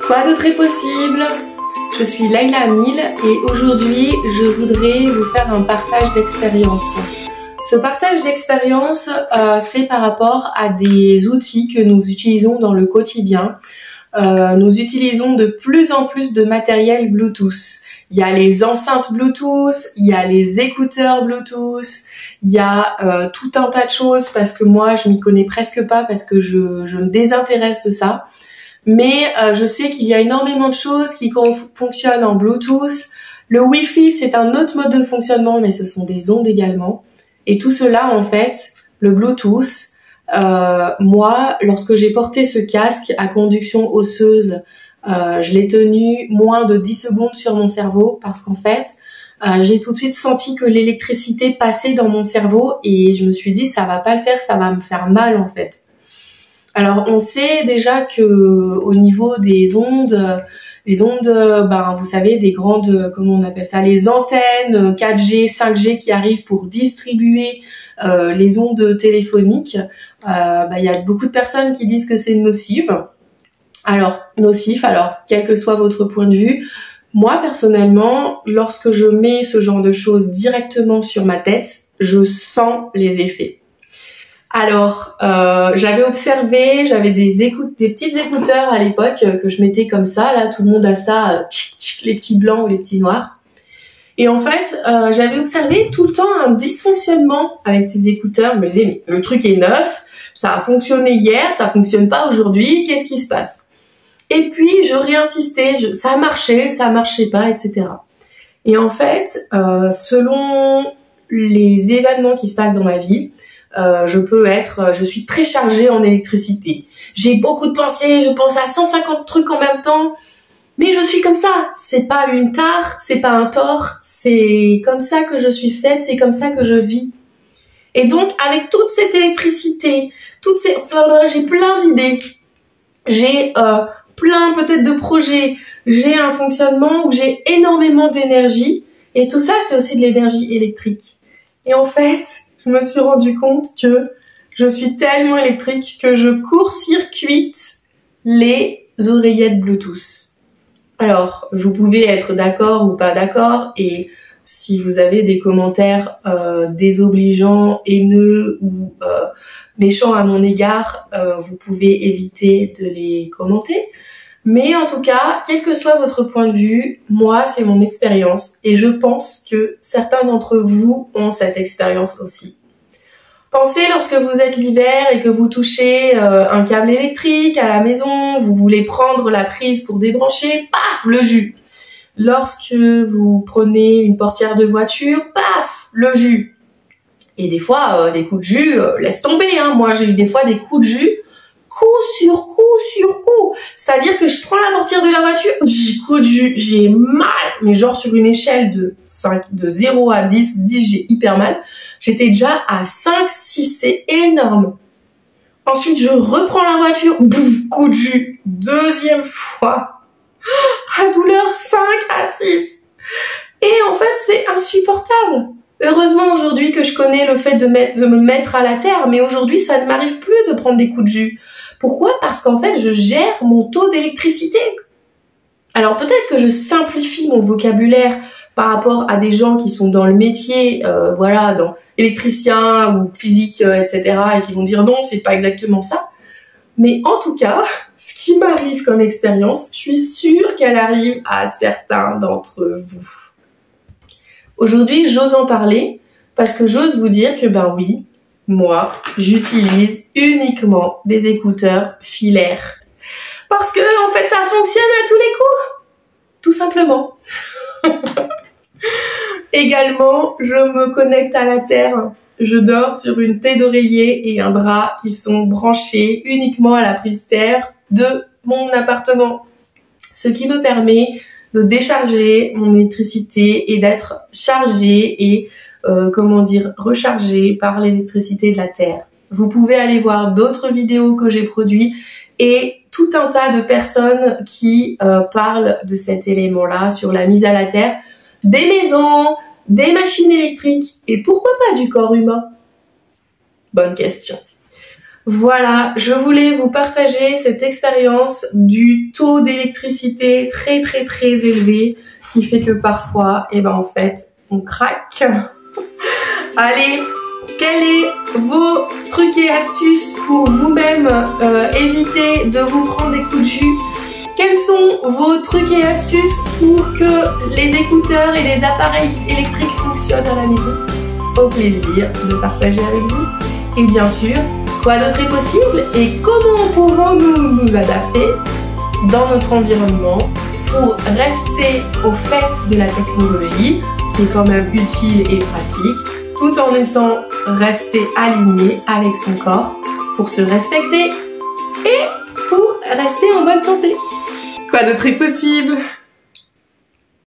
Quoi d'autre est possible? Je suis Layla Amil et aujourd'hui je voudrais vous faire un partage d'expérience. Ce partage d'expérience, c'est par rapport à des outils que nous utilisons dans le quotidien. Nous utilisons de plus en plus de matériel Bluetooth. Il y a les enceintes Bluetooth, il y a les écouteurs Bluetooth, il y a tout un tas de choses parce que moi je m'y connais presque pas parce que je me désintéresse de ça. Mais je sais qu'il y a énormément de choses qui fonctionnent en Bluetooth. Le Wi-Fi, c'est un autre mode de fonctionnement, mais ce sont des ondes également. Et tout cela, en fait, le Bluetooth, moi, lorsque j'ai porté ce casque à conduction osseuse, je l'ai tenu moins de 10 secondes sur mon cerveau parce qu'en fait, j'ai tout de suite senti que l'électricité passait dans mon cerveau et je me suis dit, ça va pas le faire, ça va me faire mal, en fait. Alors, on sait déjà que au niveau des ondes, vous savez, des grandes, comment on appelle ça, les antennes 4G, 5G qui arrivent pour distribuer les ondes téléphoniques, il y a beaucoup de personnes qui disent que c'est nocif. Alors, quel que soit votre point de vue, moi, personnellement, lorsque je mets ce genre de choses directement sur ma tête, je sens les effets. Alors, j'avais observé, j'avais des petits écouteurs à l'époque que je mettais comme ça. Là, tout le monde a ça, les petits blancs ou les petits noirs. Et en fait, j'avais observé tout le temps un dysfonctionnement avec ces écouteurs. Je me disais, mais le truc est neuf, ça a fonctionné hier, ça fonctionne pas aujourd'hui, qu'est-ce qui se passe? Et puis, je réinsistais, ça marchait pas, etc. Et en fait, selon les événements qui se passent dans ma vie, je suis très chargée en électricité. J'ai beaucoup de pensées, je pense à 150 trucs en même temps. Mais je suis comme ça. C'est pas une tare, c'est pas un tort. C'est comme ça que je suis faite, c'est comme ça que je vis. Et donc, avec toute cette électricité, j'ai plein d'idées. J'ai plein peut-être de projets. J'ai un fonctionnement où j'ai énormément d'énergie. Et tout ça, c'est aussi de l'énergie électrique. Et en fait, je me suis rendu compte que je suis tellement électrique que je court-circuite les oreillettes Bluetooth. Alors, vous pouvez être d'accord ou pas d'accord, et si vous avez des commentaires désobligeants, haineux ou méchants à mon égard, vous pouvez éviter de les commenter. Mais en tout cas, quel que soit votre point de vue, moi, c'est mon expérience et je pense que certains d'entre vous ont cette expérience aussi. Pensez lorsque vous êtes l'hiver et que vous touchez un câble électrique à la maison, vous voulez prendre la prise pour débrancher, paf, le jus. Lorsque vous prenez une portière de voiture, paf, le jus. Et des fois, les coups de jus, laisse tomber, hein. Moi, j'ai eu des fois des coups de jus, coup sur coup sur coup. C'est-à-dire que je prends la portière de la voiture, coup de jus, j'ai mal. Mais genre sur une échelle de 0 à 10, j'ai hyper mal. J'étais déjà à 5, 6, c'est énorme. Ensuite, je reprends la voiture, bouf, coup de jus. Deuxième fois. À douleur 5 à 6. Et en fait, c'est insupportable. Heureusement aujourd'hui que je connais le fait de me mettre à la terre, mais aujourd'hui, ça ne m'arrive plus de prendre des coups de jus. Pourquoi? Parce qu'en fait, je gère mon taux d'électricité. Alors peut-être que je simplifie mon vocabulaire par rapport à des gens qui sont dans le métier, dans électricien ou physique, etc. et qui vont dire non, c'est pas exactement ça. Mais en tout cas, ce qui m'arrive comme expérience, je suis sûre qu'elle arrive à certains d'entre vous. Aujourd'hui, j'ose en parler parce que j'ose vous dire que oui, moi, j'utilise uniquement des écouteurs filaires. Parce que, en fait, ça fonctionne à tous les coups. Tout simplement. Également, je me connecte à la terre. Je dors sur une tête d'oreiller et un drap qui sont branchés uniquement à la prise terre de mon appartement. Ce qui me permet de décharger mon électricité et d'être chargée et, rechargée par l'électricité de la terre. Vous pouvez aller voir d'autres vidéos que j'ai produites et tout un tas de personnes qui parlent de cet élément-là sur la mise à la terre des maisons, des machines électriques et pourquoi pas du corps humain? Bonne question. Voilà, je voulais vous partager cette expérience du taux d'électricité très élevé qui fait que parfois, en fait, on craque. Allez, quels sont vos trucs et astuces pour vous-même éviter de vous prendre des coups de jus? Quels sont vos trucs et astuces pour que les écouteurs et les appareils électriques fonctionnent à la maison? Au plaisir de partager avec vous. Et bien sûr, quoi d'autre est possible et comment pouvons-nous nous adapter dans notre environnement pour rester au fait de la technologie, qui est quand même utile et pratique, tout en étant resté aligné avec son corps pour se respecter et pour rester en bonne santé. Quoi d'autre est possible?